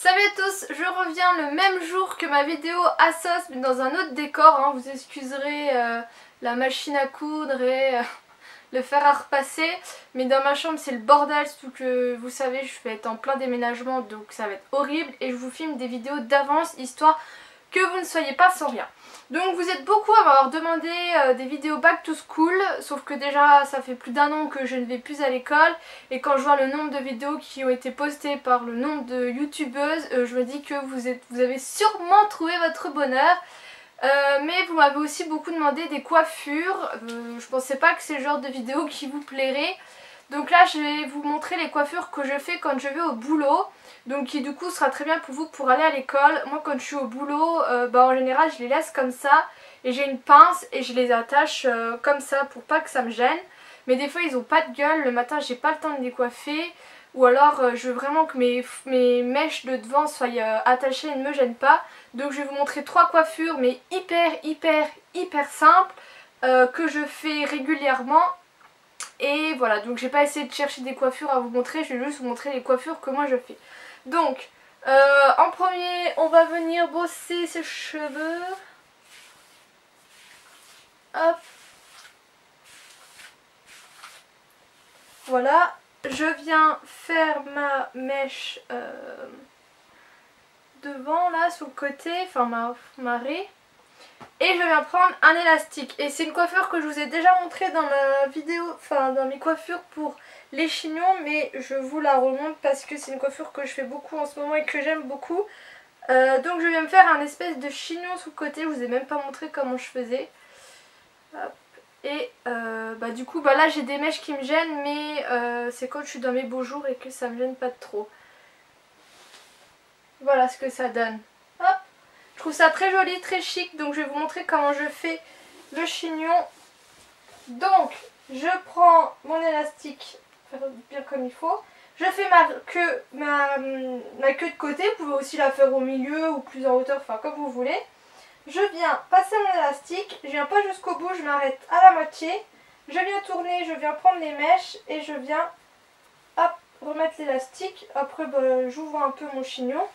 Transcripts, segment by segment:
Salut à tous, je reviens le même jour que ma vidéo Asos mais dans un autre décor, hein. Vous excuserez la machine à coudre et le fer à repasser, mais dans ma chambre c'est le bordel, surtout que vous savez je vais être en plein déménagement donc ça va être horrible et je vous filme des vidéos d'avance histoire que vous ne soyez pas sans rien. Donc vous êtes beaucoup à m'avoir demandé des vidéos back to school, sauf que déjà ça fait plus d'un an que je ne vais plus à l'école et quand je vois le nombre de vidéos qui ont été postées par le nombre de youtubeuses, je me dis que vous avez sûrement trouvé votre bonheur. Mais vous m'avez aussi beaucoup demandé des coiffures, je pensais pas que c'est le genre de vidéo qui vous plairait. Donc là je vais vous montrer les coiffures que je fais quand je vais au boulot. Donc qui du coup sera très bien pour vous pour aller à l'école. Moi quand je suis au boulot, en général je les laisse comme ça. Et j'ai une pince et je les attache comme ça pour pas que ça me gêne. Mais des fois ils ont pas de gueule, le matin j'ai pas le temps de les coiffer. Ou alors je veux vraiment que mes mèches de devant soient attachées et ne me gênent pas. Donc je vais vous montrer 3 coiffures mais hyper simples que je fais régulièrement. Et voilà, donc j'ai pas essayé de chercher des coiffures à vous montrer, je vais juste vous montrer les coiffures que moi je fais. Donc en premier on va venir brosser ses cheveux. Hop. Voilà, je viens faire ma mèche devant là, sur le côté, enfin ma raie. Et je viens prendre un élastique. Et c'est une coiffure que je vous ai déjà montré dans ma vidéo, enfin dans mes coiffures pour les chignons. Mais je vous la remonte parce que c'est une coiffure que je fais beaucoup en ce moment et que j'aime beaucoup. Donc je viens me faire un espèce de chignon sous le côté. Je vous ai même pas montré comment je faisais. Hop. Et du coup là j'ai des mèches qui me gênent. Mais c'est quand je suis dans mes beaux jours et que ça me gêne pas trop. Voilà ce que ça donne. Hop. Je trouve ça très joli, très chic, donc je vais vous montrer comment je fais le chignon. Donc, je prends mon élastique bien comme il faut. Je fais ma queue de côté, vous pouvez aussi la faire au milieu ou plus en hauteur, enfin comme vous voulez. Je viens passer mon élastique, je viens pas jusqu'au bout, je m'arrête à la moitié. Je viens tourner, je viens prendre les mèches et je viens hop, remettre l'élastique. Après, j'ouvre un peu mon chignon.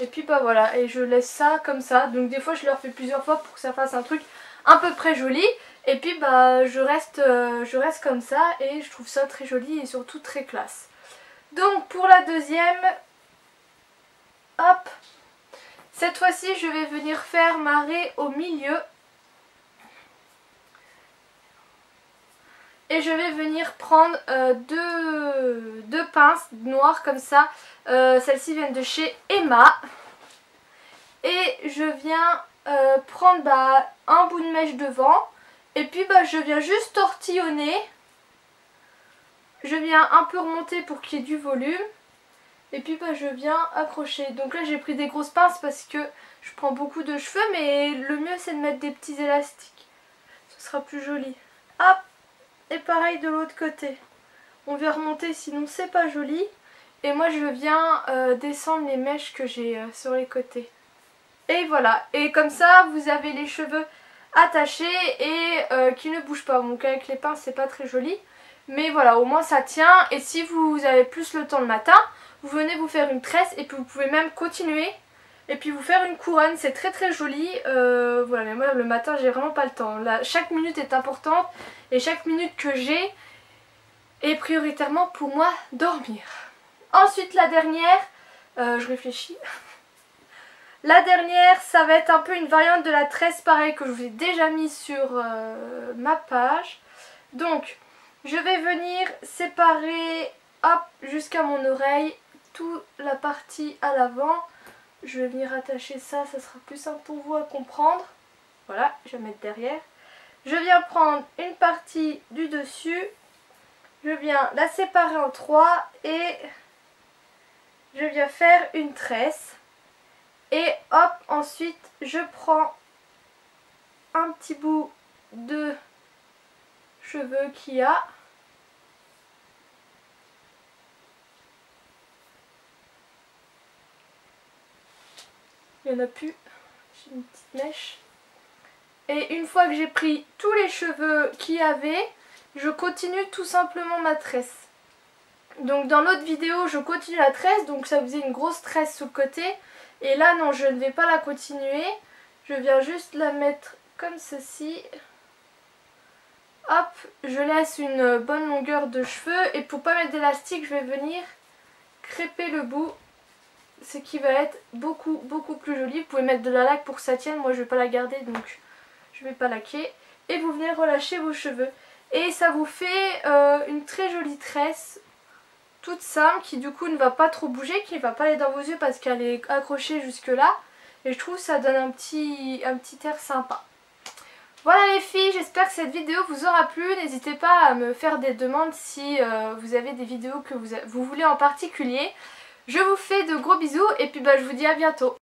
Et puis voilà, et je laisse ça comme ça. Donc des fois je le refais plusieurs fois pour que ça fasse un truc à peu près joli. Et puis je reste comme ça et je trouve ça très joli et surtout très classe. Donc pour la deuxième, hop, cette fois-ci je vais venir faire ma raie au milieu. Et je vais venir prendre deux pinces noires comme ça. Celles-ci viennent de chez Emma. Et je viens prendre un bout de mèche devant. Et puis je viens juste tortillonner. Je viens un peu remonter pour qu'il y ait du volume. Et puis je viens accrocher. Donc là j'ai pris des grosses pinces parce que je prends beaucoup de cheveux. Mais le mieux c'est de mettre des petits élastiques. Ce sera plus joli. Hop. Et pareil de l'autre côté. On vient remonter sinon c'est pas joli. Et moi je viens descendre les mèches que j'ai sur les côtés. Et voilà. Et comme ça vous avez les cheveux attachés et qui ne bougent pas. Donc avec les pinces c'est pas très joli. Mais voilà, au moins ça tient. Et si vous avez plus le temps le matin, vous venez vous faire une tresse. Et puis vous pouvez même continuer. Et puis vous faire une couronne, c'est très joli. Voilà, mais moi le matin j'ai vraiment pas le temps. Là, chaque minute est importante. Et chaque minute que j'ai est prioritairement pour moi dormir. Ensuite la dernière, je réfléchis. La dernière ça va être un peu une variante de la tresse pareil que je vous ai déjà mis sur ma page. Donc je vais venir séparer hop jusqu'à mon oreille toute la partie à l'avant. Je vais venir attacher ça, ça sera plus simple pour vous à comprendre. Voilà, je vais mettre derrière. Je viens prendre une partie du dessus. Je viens la séparer en 3 et je viens faire une tresse. Et hop, ensuite je prends un petit bout de cheveux qu'il y a. Il n'y en a plus. J'ai une petite mèche. Et une fois que j'ai pris tous les cheveux qu'il y avait, je continue tout simplement ma tresse. Donc dans l'autre vidéo je continue la tresse, donc ça faisait une grosse tresse sur le côté. Et là non, je ne vais pas la continuer. Je viens juste la mettre comme ceci. Hop, je laisse une bonne longueur de cheveux. Et pour pas mettre d'élastique, je vais venir crêper le bout. Ce qui va être beaucoup plus joli. Vous pouvez mettre de la laque pour que ça tienne. Moi je vais pas la garder, donc je vais pas laquer. Et vous venez relâcher vos cheveux. Et ça vous fait une très jolie tresse. Toute simple, qui du coup ne va pas trop bouger, qui ne va pas aller dans vos yeux parce qu'elle est accrochée jusque là. Et je trouve que ça donne un petit air sympa. Voilà les filles, j'espère que cette vidéo vous aura plu. N'hésitez pas à me faire des demandes si vous avez des vidéos que vous voulez en particulier. Je vous fais de gros bisous et puis je vous dis à bientôt.